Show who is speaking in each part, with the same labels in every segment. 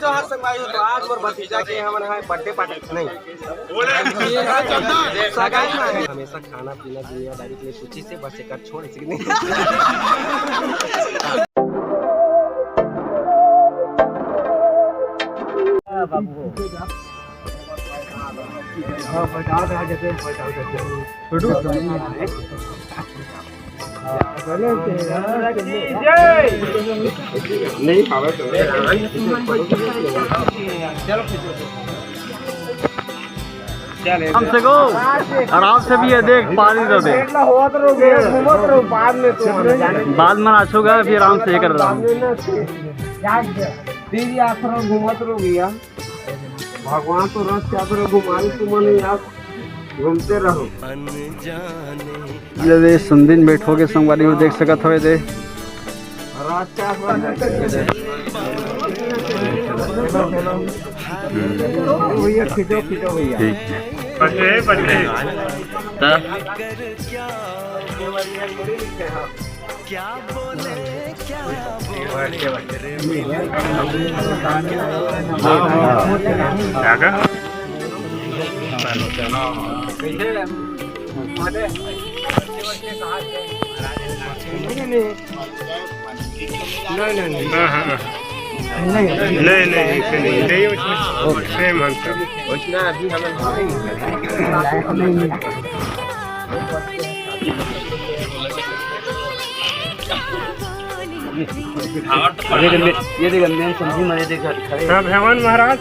Speaker 1: जोहार संगवारी तो आज मोर भतीजा के हमन है बर्थडे पार्टी नहीं सगाई में हमेशा खाना पीना दुनियादारी के लिए सूची से बस कर छोड़ इसी नहीं बाबू हां बैठाओ जैसे नहीं पावे
Speaker 2: हमसे को आराम से भी है देख पानी तो दे बाद में नाचोगा फिर आराम से कर रहा हूँ
Speaker 1: घूमत रहो गया भगवान तो रस चादर घुमाई तुमने यार घूमते रहो
Speaker 2: ये दे सुंदीन बैठोगे संगवारी हो देख सकत हो दे
Speaker 1: भैया खिचो खिचो भैया
Speaker 2: बर्थडे
Speaker 3: क्या बोले क्या
Speaker 2: नहीं सेम
Speaker 1: उसमें अभी हमें
Speaker 2: ये देख मेन सब्जी मारे देख
Speaker 4: सब हेमन महाराज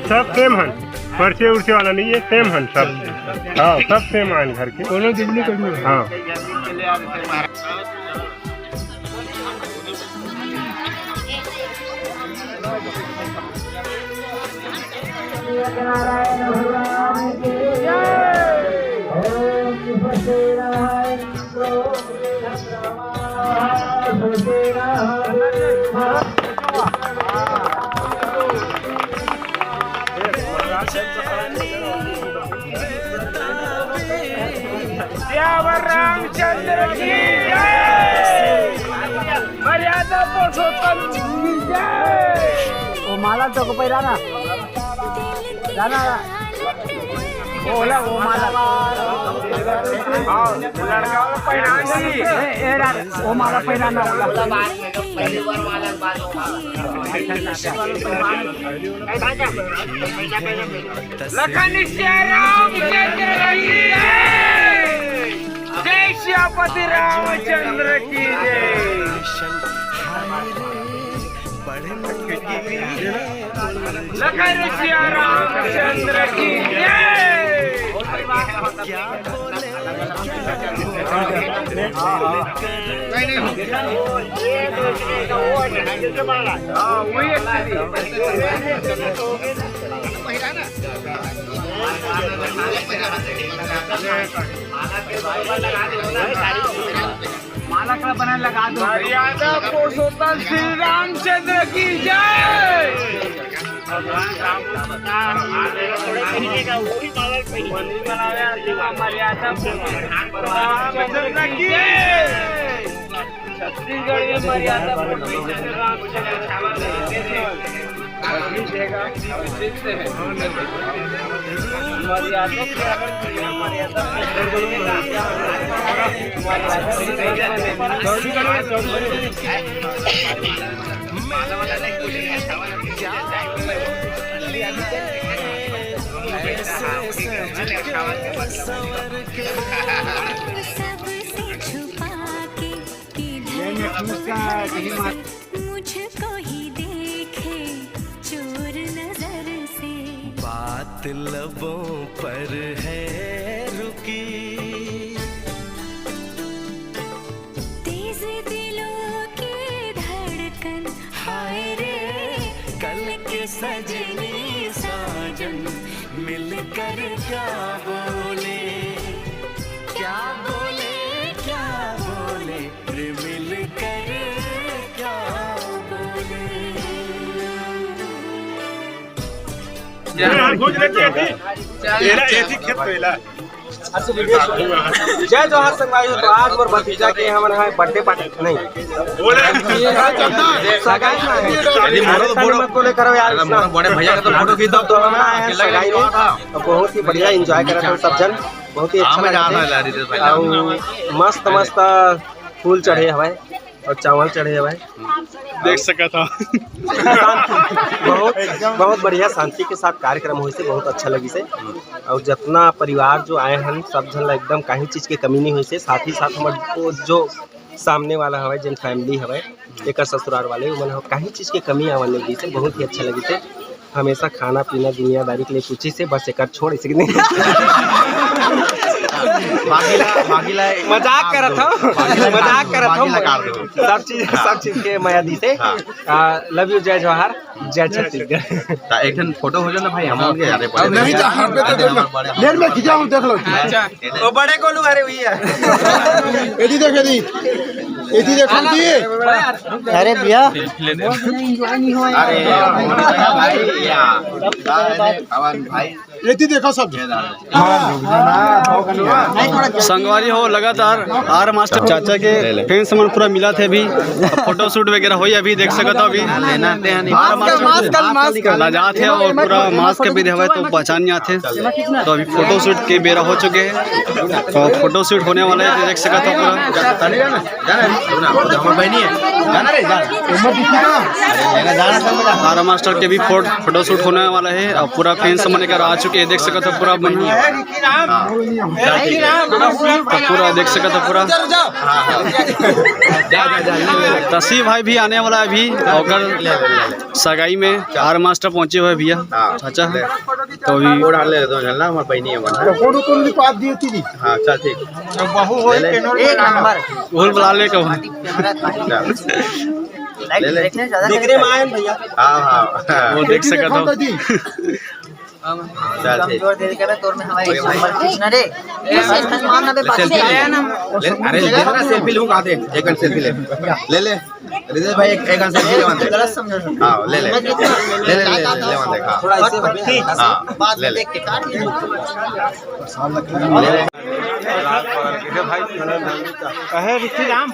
Speaker 4: सब सेम हन पर्चे उर्चे वाला नहीं है सेम हन सब हाँ सब सेम आन घर के दोनों दिल्ली करनी हाँ रामचंद्र की मर्यादा पुरुषोत्तम की जय।
Speaker 2: वो माला तो को पैरा ना जाना वो माला
Speaker 4: लड़का पहनानी
Speaker 2: वो माला पहनाना
Speaker 4: लखन रामचंद्र की जय श्यापति रामचंद्र की जय लखन रामचंद्र की
Speaker 2: माला का बना लगा दो
Speaker 4: मर्यादा पुरुषोत्तम श्री रामचंद्र की जय। मर्यादा रामचंद्र की छत्तीसगढ़ में मर्यादा
Speaker 3: मुझको ही देखे चोर नजर से बात लबों पर है रुकी तेज दिलों की धड़कन हाय रे कल के सजनी साजन मिलकर क्या बोले, क्या बोले, क्या बोले, रे मिलकर क्या बोले।
Speaker 1: जय जवाहर संगवारी। तो आज मोर भतीजा के हमन है बर्थडे पार्टी नहीं सगाई में बोले करो यार, बड़े भैया का तो फोटो खींच दो। तो हम आए हैं सगाई में, बहुत ही बढ़िया एंजॉय कर रहे थे सब जन, बहुत ही अच्छा लगा। मस्त मस्त फूल चढ़े हवाए और चावल चढ़े हवाए,
Speaker 4: देख सका था।
Speaker 1: बहुत बढ़िया शांति के साथ कार्यक्रम हुई से, बहुत अच्छा लगी से। और जितना परिवार जो आए हैं सब जन एकदम कहीं चीज़ के कमी नहीं हुई से। साथ ही साथ हमारे जो सामने वाला हवा जिन फैमिली हवा एक ससुराल वाले मन कहीं चीज़ के कमी आवा नहीं से, बहुत ही अच्छा लगी से। हमेशा खाना पीना दुनियादारी के लिए पूछी से, बस एक छोड़ इसी नहीं मजाक करत हूँ, मजाक करत हूँ। सब चीज के माया दी से। लव यू, जय जवाहर, जय छत्तीसगढ़।
Speaker 5: एक ठन फोटो हो जाए ना भाई, हम लोग के यादें पड़े
Speaker 6: नहीं तो हाथ पे तो लेट में खिंचा हूं, देख लो।
Speaker 1: वो बड़े कोलू अरे हुई है,
Speaker 6: एदी देख एदी देख दी।
Speaker 2: अरे भैया
Speaker 5: भाई
Speaker 6: एदी देखो सब।
Speaker 7: संगवारी हो लगातार आर मास्टर चाचा के फैंस मन पूरा मिला थे। अभी फोटो शूट वगैरह हुई, अभी देख सकते हो। अभी लाजात है और पूरा मास्क भी देवे तो पहचान नहीं आते। तो अभी फोटो शूट के बेरा हो चुके हैं, तो फोटो शूट होने वाला है, देख सकते हो पूरा। आर मास्टर के भी फोटो शूट होने वाला है और पूरा फैंस मन कर आ चुके हैं, देख सकते हो पूरा पूरा देख सकते हो पूरा। तसी भाई भी आने वाला है अभी, और सगाई में आर मास्टर पहुंचे हुए भैया चाचा। तो अभी
Speaker 5: ले दो चलना, हमारे बहनी है बना।
Speaker 6: फोटो तुम लिखो आप दिए थी।
Speaker 5: हाँ चल ठीक,
Speaker 2: एक नंबर
Speaker 7: भूल बुला ले कहूँ।
Speaker 1: देखने में आए भैया।
Speaker 5: हाँ हाँ
Speaker 7: वो देख सकते हो।
Speaker 5: चल ठीक।
Speaker 2: तोर में हमारे नंबर खींचना रे, मारना बे बात से आया ना।
Speaker 5: अरे ले ना, सेल्फी लूँ कहाँ थे? एक सेल्फी ले रितेश भाई, एक सेल्फी ले वहाँ दे।
Speaker 2: गलत समझो।
Speaker 5: हाँ ले वहाँ दे। हाँ
Speaker 1: थोड़ा ऐसे बढ़िया।
Speaker 5: हाँ
Speaker 2: बात
Speaker 5: ले
Speaker 2: देख के काट ले।
Speaker 1: कहे ऋषि राम